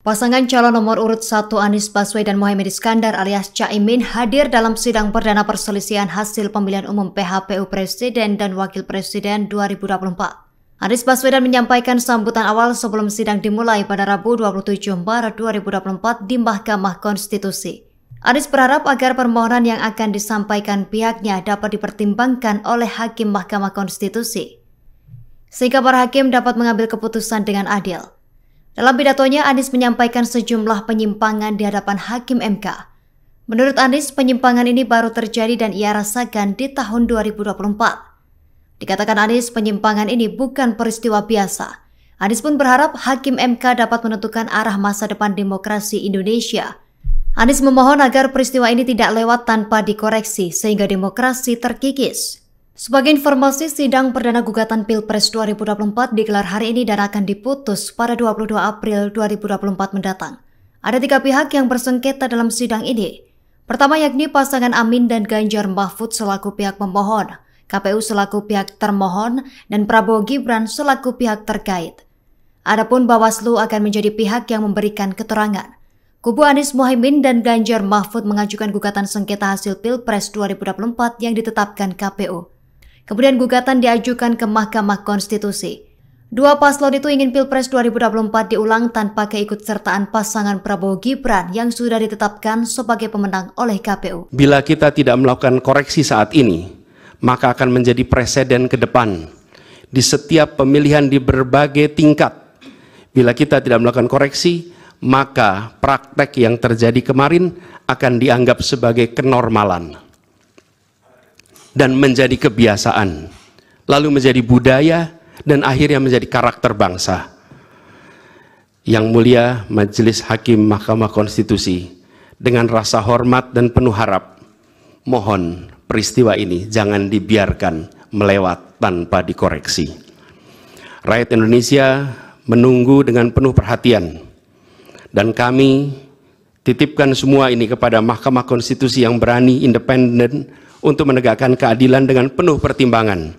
Pasangan calon nomor urut 1 Anies Baswedan Mohaimin Iskandar alias Caimin hadir dalam sidang perdana perselisihan hasil pemilihan umum PHPU Presiden dan Wakil Presiden 2024. Anies Baswedan menyampaikan sambutan awal sebelum sidang dimulai pada Rabu 27 Maret 2024 di Mahkamah Konstitusi. Anies berharap agar permohonan yang akan disampaikan pihaknya dapat dipertimbangkan oleh Hakim Mahkamah Konstitusi, sehingga para hakim dapat mengambil keputusan dengan adil. Dalam pidatonya, Anies menyampaikan sejumlah penyimpangan di hadapan Hakim MK. Menurut Anies, penyimpangan ini baru terjadi dan ia rasakan di tahun 2024. Dikatakan Anies, penyimpangan ini bukan peristiwa biasa. Anies pun berharap Hakim MK dapat menentukan arah masa depan demokrasi Indonesia. Anies memohon agar peristiwa ini tidak lewat tanpa dikoreksi sehingga demokrasi terkikis. Sebagai informasi, sidang perdana gugatan Pilpres 2024 digelar hari ini dan akan diputus pada 22 April 2024 mendatang. Ada 3 pihak yang bersengketa dalam sidang ini. Pertama yakni pasangan Amin dan Ganjar Mahfud selaku pihak pemohon, KPU selaku pihak termohon, dan Prabowo Gibran selaku pihak terkait. Adapun Bawaslu akan menjadi pihak yang memberikan keterangan. Kubu Anies Mohaimin dan Ganjar Mahfud mengajukan gugatan sengketa hasil Pilpres 2024 yang ditetapkan KPU. Kemudian gugatan diajukan ke Mahkamah Konstitusi. Dua paslon itu ingin Pilpres 2024 diulang tanpa keikutsertaan pasangan Prabowo Gibran yang sudah ditetapkan sebagai pemenang oleh KPU. Bila kita tidak melakukan koreksi saat ini, maka akan menjadi presiden ke depan di setiap pemilihan di berbagai tingkat. Bila kita tidak melakukan koreksi, maka praktek yang terjadi kemarin akan dianggap sebagai kenormalan dan menjadi kebiasaan, lalu menjadi budaya, dan akhirnya menjadi karakter bangsa. Yang mulia Majelis Hakim Mahkamah Konstitusi, dengan rasa hormat dan penuh harap, mohon peristiwa ini jangan dibiarkan melewat tanpa dikoreksi. Rakyat Indonesia menunggu dengan penuh perhatian, dan kami titipkan semua ini kepada Mahkamah Konstitusi yang berani, independen, untuk menegakkan keadilan dengan penuh pertimbangan.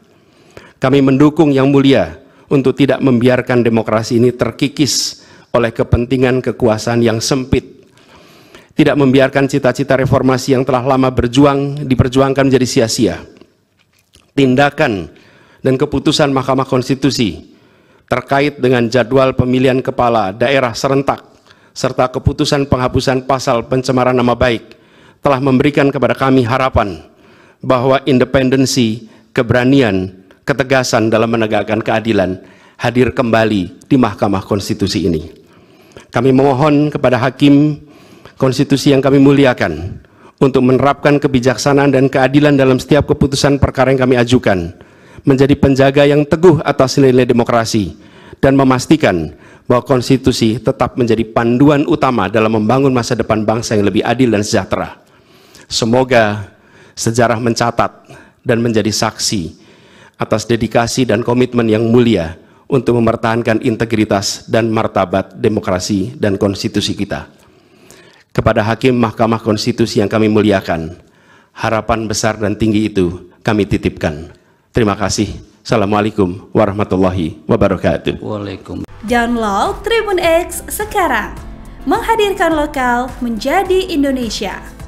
Kami mendukung Yang Mulia untuk tidak membiarkan demokrasi ini terkikis oleh kepentingan kekuasaan yang sempit. Tidak membiarkan cita-cita reformasi yang telah lama diperjuangkan menjadi sia-sia. Tindakan dan keputusan Mahkamah Konstitusi terkait dengan jadwal pemilihan kepala daerah serentak serta keputusan penghapusan pasal pencemaran nama baik telah memberikan kepada kami harapan bahwa independensi, keberanian, ketegasan dalam menegakkan keadilan hadir kembali di Mahkamah Konstitusi ini. Kami memohon kepada Hakim Konstitusi yang kami muliakan untuk menerapkan kebijaksanaan dan keadilan dalam setiap keputusan perkara yang kami ajukan, menjadi penjaga yang teguh atas nilai demokrasi, dan memastikan bahwa konstitusi tetap menjadi panduan utama dalam membangun masa depan bangsa yang lebih adil dan sejahtera. Semoga sejarah mencatat dan menjadi saksi atas dedikasi dan komitmen yang mulia untuk mempertahankan integritas dan martabat demokrasi dan konstitusi kita. Kepada Hakim Mahkamah Konstitusi yang kami muliakan, harapan besar dan tinggi itu kami titipkan. Terima kasih. Assalamualaikum warahmatullahi wabarakatuh. Waalaikumsalam. Download Tribun X sekarang, menghadirkan lokal menjadi Indonesia.